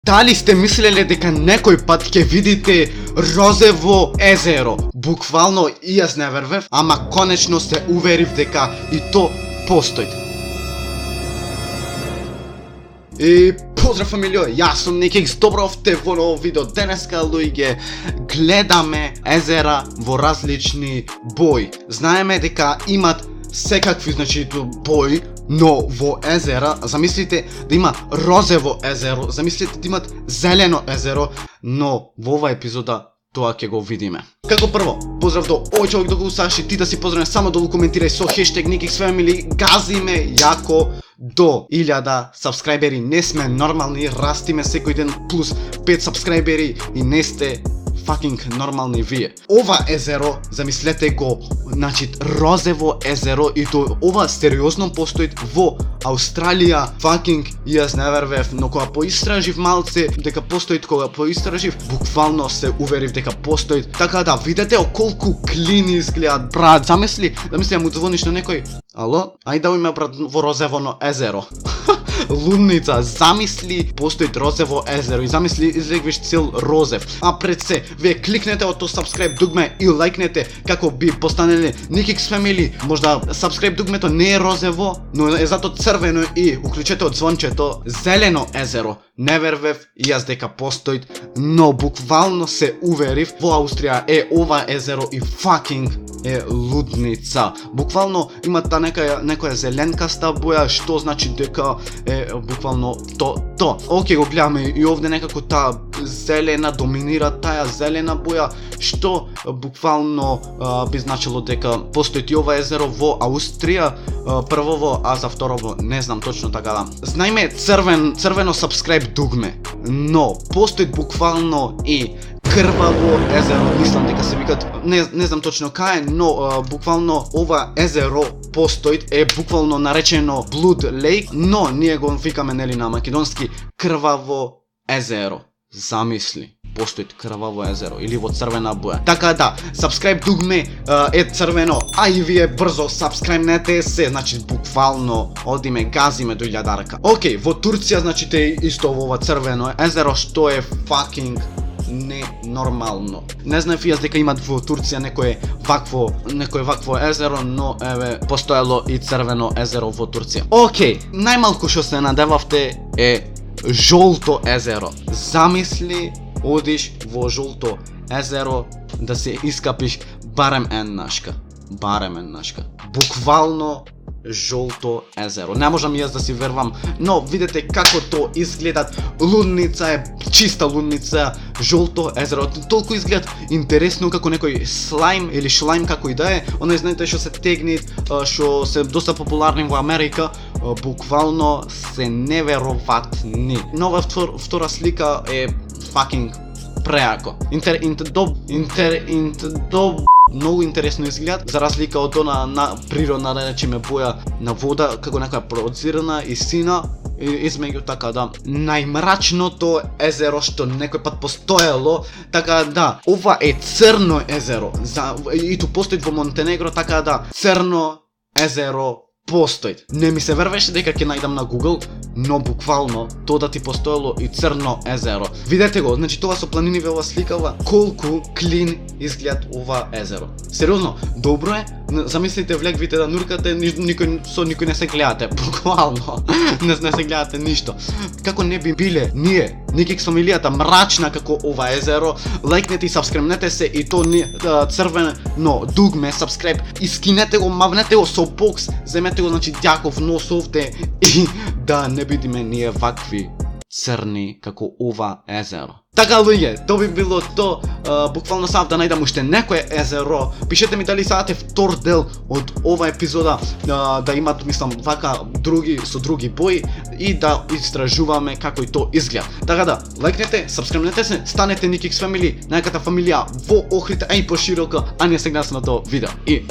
Дали сте мислеле дека некој пат ќе видите розово езеро? Буквално и јас не вервев, ама конечно се уверив дека и то постои. И поздрав фамилио, јас сум Никикс, добро овте во ново видео. Денеска, луѓе, гледаме езера во различни бои. Знаеме дека имат секакви, бои, но во езера, замислите да има розово езеро, замислите да имат зелено езеро, но во ова епизода тоа ќе го видиме. Како прво, поздрав до овој човек да го слушаш, ти да си поздравен, само долу коментирај со хештег NikixFamily, газиме јако до 1000 сабскрајбери. Не сме нормални, растиме секој ден плюс 5 сабскрајбери и не сте fucking нормални вие. Ова езеро, замислете го, розово езеро, и то ова сериозно постои во Австралија. Fucking јас не вервев, но кога поистражив малце дека постои, кога поистражив, буквално се уверив дека постои. Така да видите колку клини изгледат, брат. Замисли да му звониш на некој: ало, ајде да ме брат во розовоно езеро. Лудница, замисли постои розово езеро и замисли излегвиш цел розев. А пред се, вие кликнете од тоа subscribe дугме и лајкнете како би постанеле NikixFamily. Можда subscribe дугмето не е розово, но е зато црвено, и уклучете од звончето зелено езеро. Не вервев и јас дека постои, но буквално се уверив. Во Австрија е ова езеро и fucking е лудница. Буквално има та некоја зеленкаста боја, што значи дека е буквално то. Океј, го гледаме и овде некако таа зелена доминира, таа зелена боја, што буквално би значило дека постои и ова езеро во Австрија, првово, а за второво не знам точно. Така да. Знаеме црвено subscribe дугме, но постои буквално и крваво езеро, мислам дека се викат, не знам точно кај, но буквално ова езеро постои, е буквално наречено Blood Lake, но ние го викаме нели на македонски крваво езеро. Замисли, постои крваво езеро или во црвена боја. Така да, subscribe дугме е црвено, а и вие брзо subscribe-нете се, буквално одиме, газиме до 1000. Океј, во Турција те исто во ова црвено езеро, што е fucking ненормално. Не знаев јас дека имат во Турција некој вакво езеро, но еве постоело и црвено езеро во Турција. Океј, најмалку што се надевавте е жолто езеро. Замисли, одиш во жолто езеро да се искапиш барем еднашка. Буквално жолто езеро. Не можам јас да си вервам, но видете како то изгледат. Лудница е, чиста лудница, жолто езеро. Толку изгледат интересно, како некој слайм или шлайм, како и да е. Оној, знаете, што се тегни, што се доста популарни во Америка. Буквално се невероватни. Нова втора слика е fucking преако. Многу интересно изгледат, за разлика од она на природна, да речеме, боја на вода, како некоја провоцирана и сина измеѓу. Така да, најмрачното езеро што некој пат постоело. Така да, ова е црно езеро, и ту постои во Монтенегро. Така да, црно езеро постои. Не ми се вервеше дека ќе најдам на Google, но буквално тоа да ти постоело и црно езеро. Видете го, тоа со планини во ова сликава, колку клин изгледат ова езеро. Сериозно, добро е. Замислите, влегвите да нуркате, никој не се гледате, буквално. Не се гледате ништо. Како не би биле ние, NikixFamily, мрачна како ова езеро, лајкнете и сабскрајбнете се, и то црвено дугме subscribe, и скинете го, мавнете го со бокс, земете го, дјаков нос овде, и да не бидиме ние вакви црни како ова езеро. Така, луѓе, тоа би било то. Буквално сам да најдам уште некое езеро. Пишете ми дали сакате втор дел од ова епизода, да имат, мислам, вака други бои, и да истражуваме како и то изгледа. Така да, лајкнете, сабскрајбнете се, станете NikixFamily, најаката фамилија во Охрид, а и пошироко, а не се гледаме на тоа видео. И